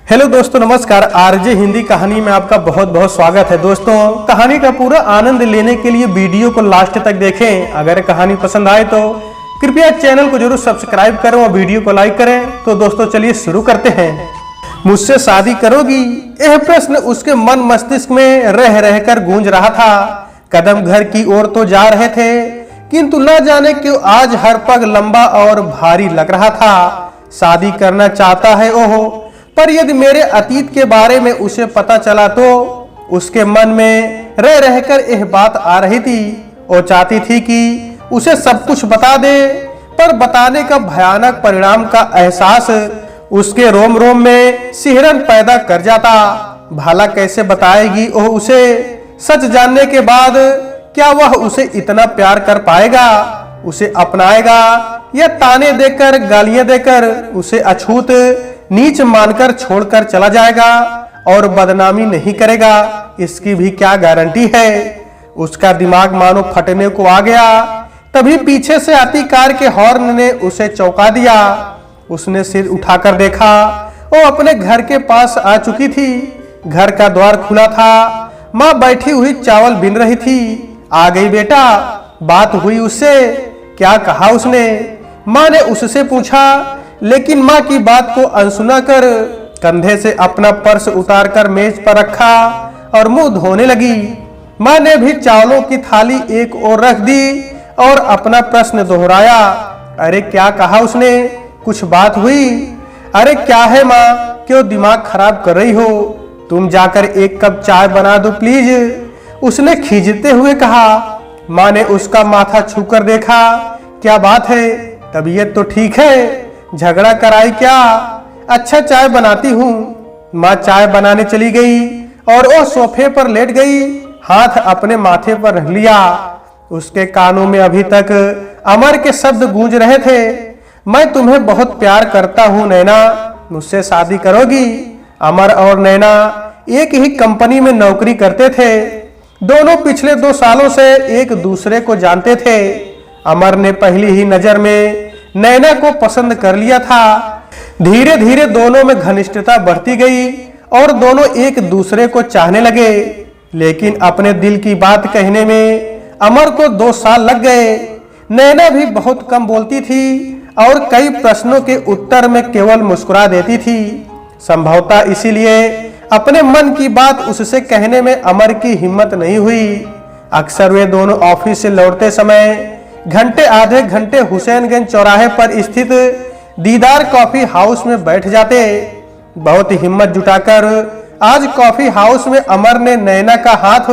Hello दोस्तों, नमस्कार। RJ Hindi कहानी में आपका बहुत बहुत स्वागत है। दोस्तों, कहानी का पूरा आनंद लेने के लिए वीडियो को लास्ट तक देखें। अगर कहानी पसंद आए तो कृपया चैनल को जरूर सब्सक्राइब करें और वीडियो को लाइक करें। तो दोस्तों चलिए शुरू करते हैं। मुझसे शादी करोगी? यह प्रश्न उसके मन मस्तिष्क में रह रहकर गूंज रहा था। कदम घर की ओर तो जा रहे थे, किंतु न जाने क्यों आज हर पग लंबा और भारी लग रहा था। शादी करना चाहता है ओहो, पर यदि मेरे अतीत के बारे में उसे पता चला तो उसके मन में रह रहकर यह बात आ रही थी। वो चाहती थी कि उसे सब कुछ बता दे, पर बताने का भयानक परिणाम का एहसास उसके रोम रोम में सिहरन पैदा कर जाता। भला कैसे बताएगी वो उसे? सच जानने के बाद क्या वह उसे इतना प्यार कर पाएगा, उसे अपनाएगा, या ताने देकर गालियां देकर उसे अछूत नीच मानकर छोड़कर चला जाएगा और बदनामी नहीं करेगा? इसकी भी क्या गारंटी है? उसका दिमाग मानो फटने को आ गया। तभी पीछे से आती कार के हॉर्न ने उसे चौंका दिया। उसने सिर उठाकर देखा, वो अपने घर के पास आ चुकी थी। घर का द्वार खुला था। माँ बैठी हुई चावल बीन रही थी। आ गई बेटा? बात हुई उससे? क्या कहा उसने? माँ ने उससे पूछा, लेकिन माँ की बात को अनसुना कर कंधे से अपना पर्स उतारकर मेज पर रखा और मुंह धोने लगी। माँ ने भी चावलों की थाली एक ओर रख दी और अपना प्रश्न दोहराया। अरे क्या कहा उसने? कुछ बात हुई? अरे क्या है माँ, क्यों दिमाग खराब कर रही हो? तुम जाकर एक कप चाय बना दो प्लीज, उसने खींचते हुए कहा। माँ ने उसका माथा छूकर देखा। क्या बात है? तबीयत तो ठीक है? झगड़ा कराई क्या? अच्छा चाय बनाती हूँ। माँ चाय बनाने चली गई और वो सोफे पर लेट गई, हाथ अपने माथे पर रख लिया। उसके कानों में अभी तक अमर के शब्द गूंज रहे थे। मैं तुम्हें बहुत प्यार करता हूँ नैना, मुझसे शादी करोगी? अमर और नैना एक ही कंपनी में नौकरी करते थे। दोनों पिछले 2 सालों से एक दूसरे को जानते थे। अमर ने पहली ही नजर में नैना को पसंद कर लिया था। धीरे धीरे दोनों में घनिष्ठता बढ़ती गई और दोनों एक दूसरे को चाहने लगे। लेकिन अपने दिल की बात कहने में अमर को 2 साल लग गए। नैना भी बहुत कम बोलती थी और कई प्रश्नों के उत्तर में केवल मुस्कुरा देती थी। संभवतः इसीलिए अपने मन की बात उससे कहने में अमर की हिम्मत नहीं हुई। अक्सर वे दोनों ऑफिस से लौटते समय घंटे आधे घंटे हुसैनगंज चौराहे पर स्थित दीदार कॉफी हाउस में बैठ जाते। बहुत हिम्मत जुटाकर आज कॉफी हाउस में अमर ने नैना का हाथ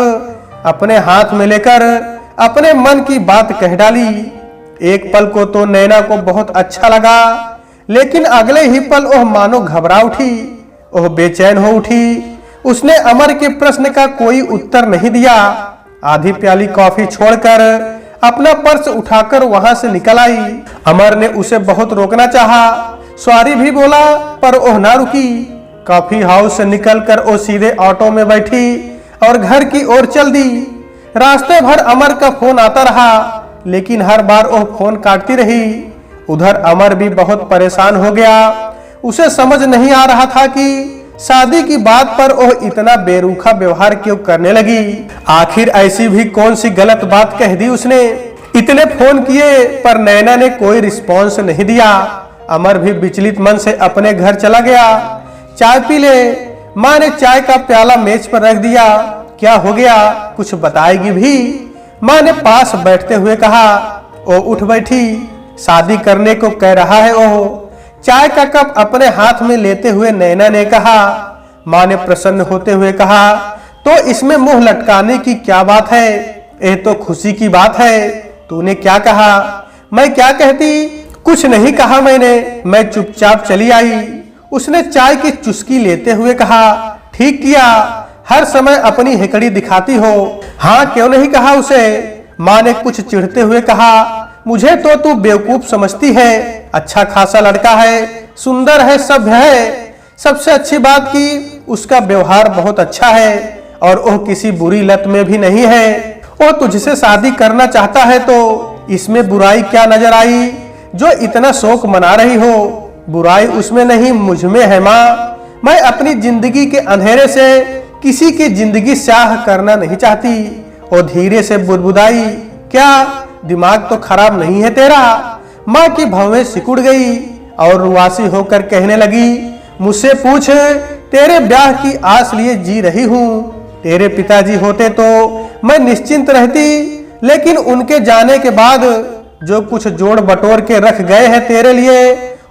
अपने हाथ में लेकर अपने मन की बात कह डाली। एक पल को तो नैना को बहुत अच्छा लगा, लेकिन अगले ही पल वह मानो घबरा उठी। वह बेचैन हो उठी। उसने अमर के प्रश्न का कोई उत्तर नहीं दिया। आधी प्याली कॉफी छोड़कर अपना पर्स उठाकर वहां से निकल आई। अमर ने उसे बहुत रोकना चाहा, सॉरी भी बोला, पर वह ना रुकी। कॉफी हाउस से निकलकर वो सीधे ऑटो में बैठी और घर की ओर चल दी। रास्ते भर अमर का फोन आता रहा, लेकिन हर बार वह फोन काटती रही। उधर अमर भी बहुत परेशान हो गया। उसे समझ नहीं आ रहा था कि शादी की बात पर वह इतना बेरुखा व्यवहार क्यों करने लगी। आखिर ऐसी भी कौन सी गलत बात कह दी उसने? इतने फोन किए पर नैना ने कोई रिस्पॉन्स नहीं दिया। अमर भी विचलित मन से अपने घर चला गया। चाय पी ले। माँ ने चाय का प्याला मेज पर रख दिया। क्या हो गया, कुछ बताएगी भी? माँ ने पास बैठते हुए कहा। वो उठ बैठी। शादी करने को कह रहा है वो। चाय का कप अपने हाथ में लेते हुए नैना ने कहा। माँ ने प्रसन्न होते हुए कहा, तो इसमें मुंह लटकाने की क्या बात है? ये तो खुशी की बात है। तूने क्या कहा? मैं क्या कहती? कुछ नहीं कहा मैंने, मैं चुपचाप चली आई। उसने चाय की चुस्की लेते हुए कहा। ठीक किया, हर समय अपनी हेकड़ी दिखाती हो। हाँ क्यों नहीं कहा उसे? माँ ने कुछ चिढ़ते हुए कहा। मुझे तो तू बेवकूफ समझती है। अच्छा खासा लड़का है, सुंदर है, सभ्य है। सबसे अच्छी बात की उसका व्यवहार बहुत अच्छा है और वह किसी बुरी लत में भी नहीं है। वो तुझसे शादी करना चाहता है तो इसमें बुराई क्या नजर आई जो इतना शौक मना रही हो? बुराई उसमें नहीं मुझ में है माँ। मैं अपनी जिंदगी के अंधेरे से किसी की जिंदगी स्याह करना नहीं चाहती। और धीरे से बुदबुदाई, क्या दिमाग तो खराब नहीं है तेरा? माँ की भवें सिकुड़ गई और रुआसी होकर कहने लगी, मुझसे पूछ, तेरे ब्याह की आस लिए जी रही हूँ। तेरे पिताजी होते तो मैं निश्चिंत रहती, लेकिन उनके जाने के बाद जो कुछ जोड़ बटोर के रख गए हैं तेरे लिए,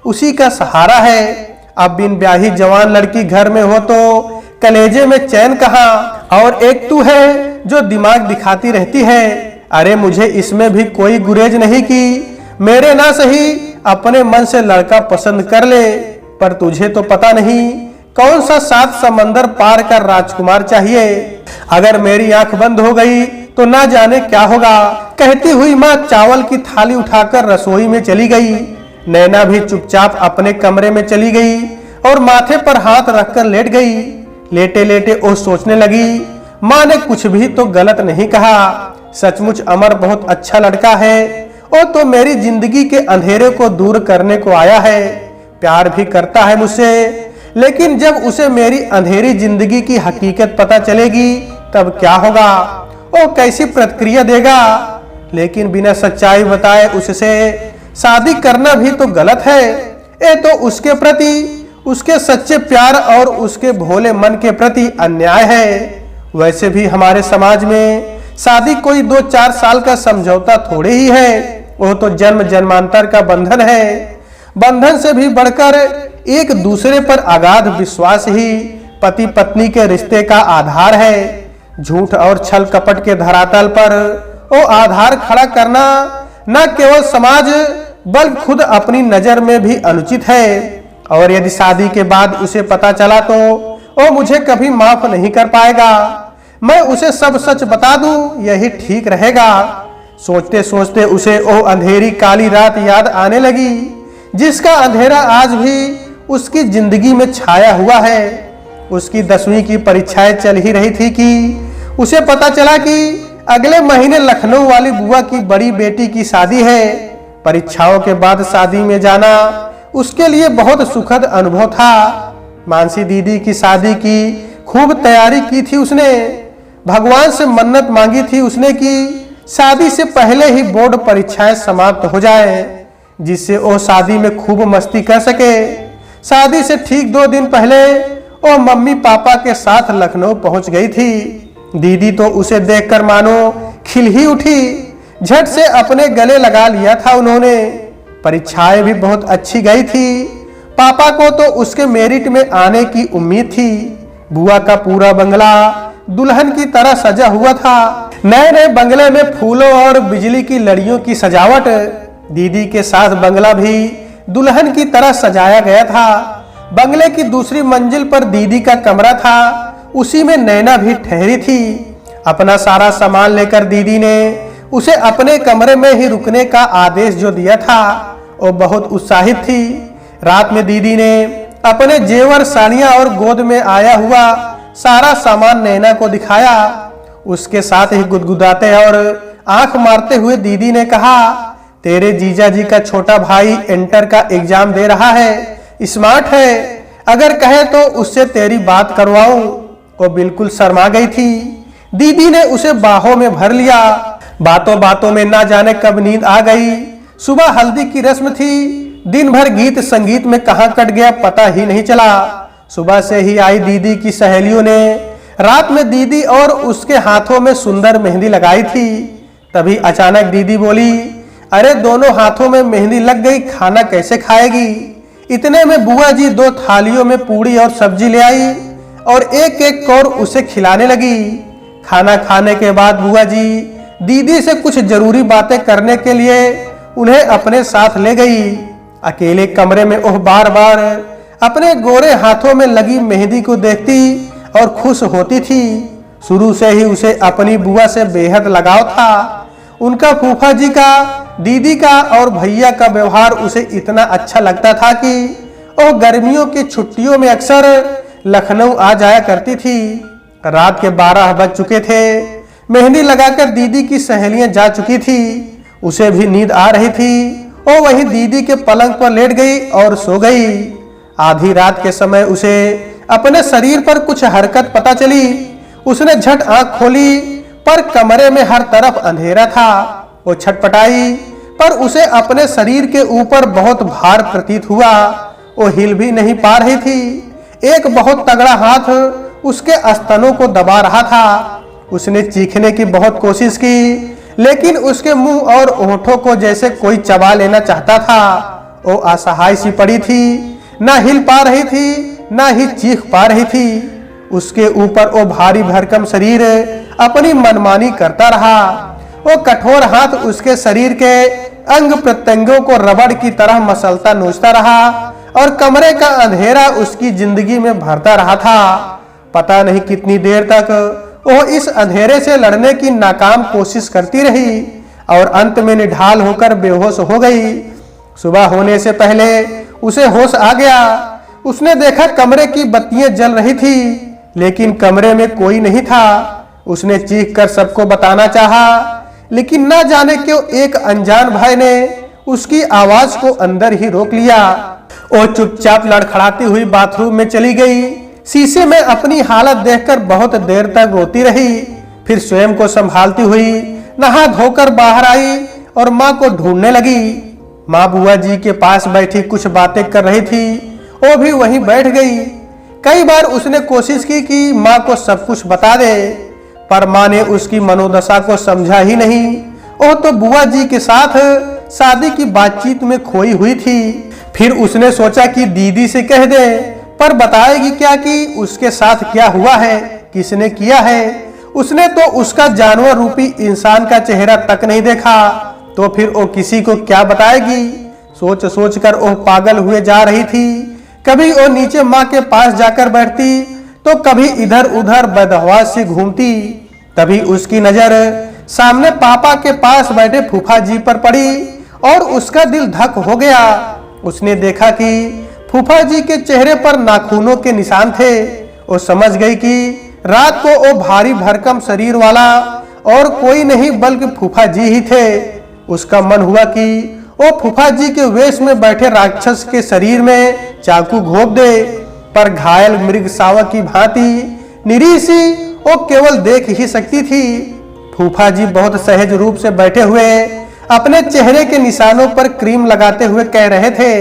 उसी का सहारा है। अब बिन ब्याही जवान लड़की घर में हो तो कलेजे में चैन कहाँ? और एक तू है जो दिमाग दिखाती रहती है। अरे मुझे इसमें भी कोई गुरेज नहीं कि मेरे ना सही अपने मन से लड़का पसंद कर ले, पर तुझे तो पता नहीं कौन सा 7 समंदर पार का राजकुमार चाहिए। अगर मेरी आंख बंद हो गई तो ना जाने क्या होगा। कहती हुई माँ चावल की थाली उठाकर रसोई में चली गई। नैना भी चुपचाप अपने कमरे में चली गई और माथे पर हाथ रखकर लेट गई। लेटे लेटे वो सोचने लगी, माँ ने कुछ भी तो गलत नहीं कहा। सचमुच अमर बहुत अच्छा लड़का है। वो तो मेरी जिंदगी के अंधेरे को दूर करने को आया है। प्यार भी करता है मुझसे, लेकिन जब उसे मेरी अंधेरी जिंदगी की हकीकत पता चलेगी तब क्या होगा? वो कैसी प्रतिक्रिया देगा? लेकिन बिना सच्चाई बताए उससे शादी करना भी तो गलत है। ये तो उसके प्रति, उसके सच्चे प्यार और उसके भोले मन के प्रति अन्याय है। वैसे भी हमारे समाज में शादी कोई 2-4 साल का समझौता थोड़े ही है। वो तो जन्म जन्मांतर का बंधन है। बंधन से भी बढ़कर एक दूसरे पर अगाध विश्वास ही पति पत्नी के रिश्ते का आधार है। झूठ और छल कपट के धरातल पर वो आधार खड़ा करना न केवल समाज बल्कि खुद अपनी नजर में भी अनुचित है। और यदि शादी के बाद उसे पता चला तो वो मुझे कभी माफ नहीं कर पाएगा। मैं उसे सब सच बता दूं, यही ठीक रहेगा। सोचते सोचते उसे वो अंधेरी काली रात याद आने लगी, जिसका अंधेरा आज भी उसकी जिंदगी में छाया हुआ है। उसकी 10वीं की परीक्षाएं चल ही रही थी कि उसे पता चला कि अगले महीने लखनऊ वाली बुआ की बड़ी बेटी की शादी है। परीक्षाओं के बाद शादी में जाना उसके लिए बहुत सुखद अनुभव था। मानसी दीदी की शादी की खूब तैयारी की थी उसने। भगवान से मन्नत मांगी थी उसने कि शादी से पहले ही बोर्ड परीक्षाएं समाप्त हो जाए, जिससे वो शादी में खूब मस्ती कर सके। शादी से ठीक 2 दिन पहले वो मम्मी पापा के साथ लखनऊ पहुंच गई थी। दीदी तो उसे देखकर मानो खिल ही उठी। झट से अपने गले लगा लिया था उन्होंने। परीक्षाएं भी बहुत अच्छी गई थी। पापा को तो उसके मेरिट में आने की उम्मीद थी। बुआ का पूरा बंगला दुल्हन की तरह सजा हुआ था। नए नए बंगले में फूलों और बिजली की लड़ियों की सजावट। दीदी के साथ बंगला भी दुल्हन की तरह सजाया गया था। बंगले की दूसरी मंजिल पर दीदी का कमरा था। उसी में नैना भी ठहरी थी। अपना सारा सामान लेकर दीदी ने उसे अपने कमरे में ही रुकने का आदेश जो दिया था, वो बहुत उत्साहित थी। रात में दीदी ने अपने जेवर, साड़ियां और गोद में आया हुआ सारा सामान नैना को दिखाया। उसके साथ ही गुदगुदाते और आंख मारते हुए दीदी ने कहा, तेरे जीजा जी का छोटा भाई इंटर का एग्जाम दे रहा है, स्मार्ट है, अगर कहे तो उससे तेरी बात करवाऊं। वो बिल्कुल शर्मा गई थी। दीदी ने उसे बाहों में भर लिया। बातों बातों में ना जाने कब नींद आ गई। सुबह हल्दी की रस्म थी। दिन भर गीत संगीत में कहां कट गया पता ही नहीं चला। सुबह से ही आई दीदी की सहेलियों ने रात में दीदी और उसके हाथों में सुंदर मेहंदी लगाई थी। तभी अचानक दीदी बोली, अरे दोनों हाथों में मेहंदी लग गई, खाना कैसे खाएगी? इतने में बुआ जी 2 थालियों में पूड़ी और सब्जी ले आई और एक एक कौर उसे खिलाने लगी। खाना खाने के बाद बुआ जी दीदी से कुछ जरूरी बातें करने के लिए उन्हें अपने साथ ले गई। अकेले कमरे में वह बार बार अपने गोरे हाथों में लगी मेहंदी को देखती और खुश होती थी। शुरू से ही उसे अपनी बुआ से बेहद लगाव था। उनका फूफा जी का, दीदी का और भैया का व्यवहार उसे इतना अच्छा लगता था कि वह गर्मियों की छुट्टियों में अक्सर लखनऊ आ जाया करती थी। रात के 12 बज चुके थे। मेहंदी लगाकर दीदी की सहेलियां जा चुकी थी। उसे भी नींद आ रही थी। वो वहीं दीदी के पलंग पर लेट गई और सो गई। आधी रात के समय उसे अपने शरीर पर कुछ हरकत पता चली। उसने झट आंख खोली, पर कमरे में हर तरफ अंधेरा था। वो छटपटाई, पर उसे अपने शरीर के ऊपर बहुत भार प्रतीत हुआ। वो हिल भी नहीं पा रही थी। एक बहुत तगड़ा हाथ उसके स्तनों को दबा रहा था। उसने चीखने की बहुत कोशिश की, लेकिन उसके मुंह और होठों को जैसे कोई चबा लेना चाहता था। वो असहाय सी पड़ी थी, ना हिल पा रही थी, ना ही चीख पा रही थी। उसके ऊपर वो भारी भरकम शरीर अपनी मनमानी करता रहा। वो कठोर हाथ उसके शरीर के अंग प्रत्यंगों को रबड़ की तरह मसलता नोचता रहा और कमरे का अंधेरा उसकी जिंदगी में भरता रहा था। पता नहीं कितनी देर तक वो इस अंधेरे से लड़ने की नाकाम कोशिश करती रही और अंत में निढाल होकर बेहोश हो गई। सुबह होने से पहले उसे होश आ गया। उसने देखा कमरे की बत्तियां जल रही थी, लेकिन कमरे में कोई नहीं था। उसने चीख कर सबको बताना चाहा, लेकिन न जाने क्यों एक अनजान भाई ने उसकी आवाज को अंदर ही रोक लिया। वो चुपचाप लड़खड़ाती हुई बाथरूम में चली गई। शीशे में अपनी हालत देखकर बहुत देर तक रोती रही। फिर स्वयं को संभालती हुई नहा धोकर बाहर आई और माँ को ढूंढने लगी। माँ बुआ जी के पास बैठी कुछ बातें कर रही थी। वो भी वहीं बैठ गई। कई बार उसने कोशिश की कि माँ को सब कुछ बता दे, पर माँ ने उसकी मनोदशा को समझा ही नहीं। वो तो बुआ जी के साथ शादी की बातचीत में खोई हुई थी। फिर उसने सोचा कि दीदी से कह दे, पर बताएगी क्या कि उसके साथ क्या हुआ है, किसने किया है। उसने तो उसका जानवर रूपी इंसान का चेहरा तक नहीं देखा, तो फिर वो किसी को क्या बताएगी। सोच सोच कर वो पागल हुए जा रही थी। कभी वो नीचे माँ के पास जाकर बैठती, तो कभी इधर उधर बदहवास से घूमती। तभी उसकी नजर सामने पापा के पास बैठे फूफा जी पर पड़ी और उसका दिल धक हो गया। उसने देखा कि फूफा जी के चेहरे पर नाखूनों के निशान थे। वो समझ गई कि रात को वो भारी भरकम शरीर वाला और कोई नहीं बल्कि फूफा जी ही थे। उसका मन हुआ कि वो फूफा जी के वेश में बैठे राक्षस के शरीर में चाकू घोंप दे, पर घायल मृग शावक की भांति निरी सी वो केवल देख ही सकती थी। फूफा जी बहुत सहज रूप से बैठे हुए अपने चेहरे के निशानों पर क्रीम लगाते हुए कह रहे थे।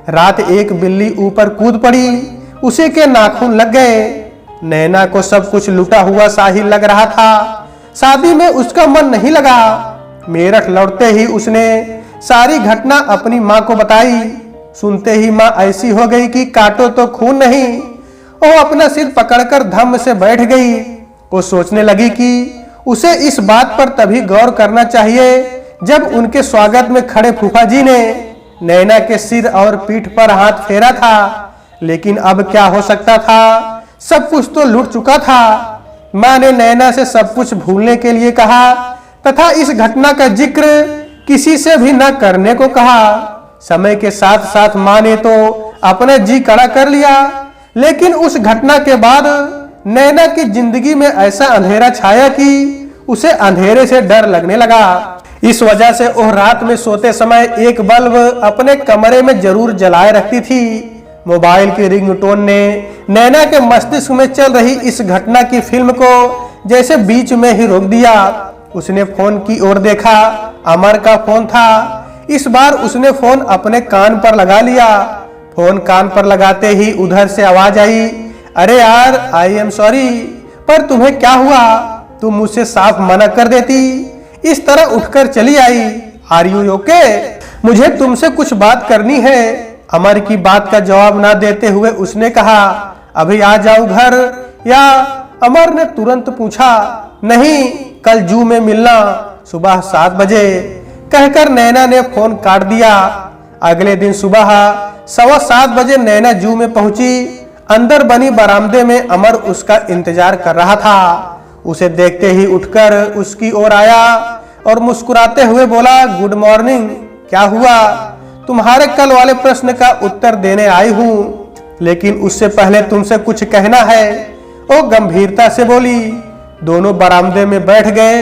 रात एक बिल्ली ऊपर कूद पड़ी, उसी के नाखून लग गए। नैना को सब कुछ लुटा हुआ सा ही लग रहा था। शादी में उसका मन नहीं लगा। मेरठ लौटते ही उसने सारी घटना अपनी माँ को बताई। सुनते ही माँ ऐसी हो गई कि काटो तो खून नहीं। वो अपना सिर पकड़कर धम्म से बैठ गई। वो सोचने लगी कि उसे इस बात पर तभी गौर करना चाहिए जब उनके स्वागत में खड़े फूफा जी ने नैना के सिर और पीठ पर हाथ फेरा था। लेकिन अब क्या हो सकता था, सब कुछ तो लुट चुका था। माँ ने नैना से सब कुछ भूलने के लिए कहा तथा इस घटना का जिक्र किसी से भी न करने को कहा। समय के साथ साथ माँ ने तो अपना जी कड़ा कर लिया, लेकिन उस घटना के बाद नैना की जिंदगी में ऐसा अंधेरा छाया कि उसे अंधेरे से डर लगने लगा। इस वजह से वह रात में सोते समय एक बल्ब अपने कमरे में जरूर जलाए रखती थी। मोबाइल की रिंगटोन ने नैना के मस्तिष्क में चल रही इस घटना की फिल्म को जैसे बीच में ही रोक दिया। उसने फोन की ओर देखा। अमर का फोन था। इस बार उसने फोन अपने कान पर लगा लिया। फोन कान पर लगाते ही उधर से आवाज आई, अरे यार, आई एम सॉरी, पर तुम्हें क्या हुआ? तुम मुझसे साफ मना कर देती। इस तरह उठकर चली आई। Are you okay? मुझे तुमसे कुछ बात करनी है। अमर की बात का जवाब ना देते हुए उसने कहा, अभी आ जाऊं घर या? अमर ने तुरंत पूछा। नहीं, कल जू में मिलना सुबह 7 बजे, कहकर नैना ने फोन काट दिया। अगले दिन सुबह 7:15 बजे नैना जू में पहुंची। अंदर बनी बरामदे में अमर उसका इंतजार कर रहा था। उसे देखते ही उठकर उसकी ओर आया और मुस्कुराते हुए बोला, गुड मॉर्निंग। क्या हुआ? तुम्हारे कल वाले प्रश्न का उत्तर देने आई हूँ, लेकिन उससे पहले तुमसे कुछ कहना है। वो गंभीरता से बोली। दोनों बरामदे में बैठ गए।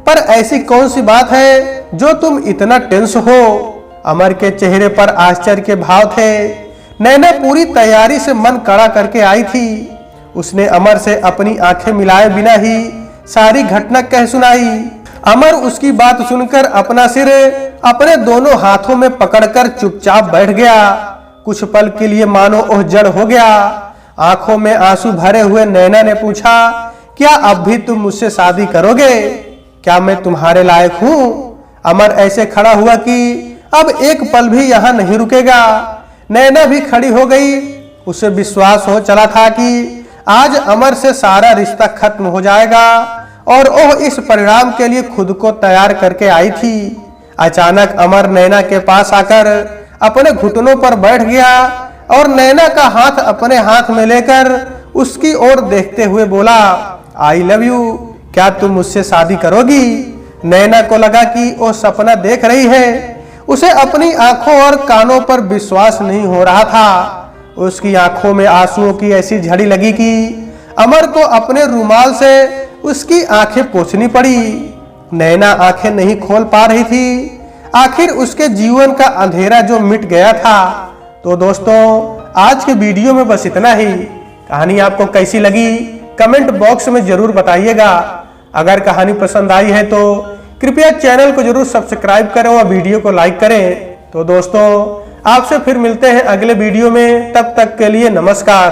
पर ऐसी कौन सी बात है जो तुम इतना टेंस हो? अमर के चेहरे पर आश्चर्य के भाव थे, नैना पूरी तैयारी से मन कड़ा करके आई थी। उसने अमर से अपनी आंखें मिलाए बिना ही सारी घटना कह सुनाई। अमर उसकी बात सुनकर अपना सिर अपने दोनों हाथों में पकड़कर चुपचाप बैठ गया। कुछ पल के लिए मानो ओह जड़ हो गया। आंखों में आंसू भरे हुए नैना ने पूछा, क्या अब भी तुम मुझसे शादी करोगे? क्या मैं तुम्हारे लायक हूँ? अमर ऐसे खड़ा हुआ कि अब एक पल भी यहाँ नहीं रुकेगा। नैना भी खड़ी हो गई। उसे विश्वास हो चला था कि आज अमर से सारा रिश्ता खत्म हो जाएगा और वह इस परिणाम के लिए खुद को तैयार करके आई थी। अचानक अमर नैना के पास आकर अपने घुटनों पर बैठ गया और नैना का हाथ अपने हाथ में लेकर उसकी ओर देखते हुए बोला, आई लव यू, क्या तुम मुझसे शादी करोगी? नैना को लगा कि वो सपना देख रही है। उसे अपनी आंखों और कानों पर विश्वास नहीं हो रहा था। उसकी आंखों में आंसुओं की ऐसी झड़ी लगी कि अमर को अपने रुमाल से उसकी आंखें पोंछनी पड़ी। नैना आंखें नहीं खोल पा रही थी। आखिर उसके जीवन का अंधेरा जो मिट गया था। तो दोस्तों, आज के वीडियो में बस इतना ही। कहानी आपको कैसी लगी कमेंट बॉक्स में जरूर बताइएगा। अगर कहानी पसंद आई है तो कृपया चैनल को जरूर सब्सक्राइब करें और वीडियो को लाइक करें। तो दोस्तों, आपसे फिर मिलते हैं अगले वीडियो में। तब तक के लिए नमस्कार।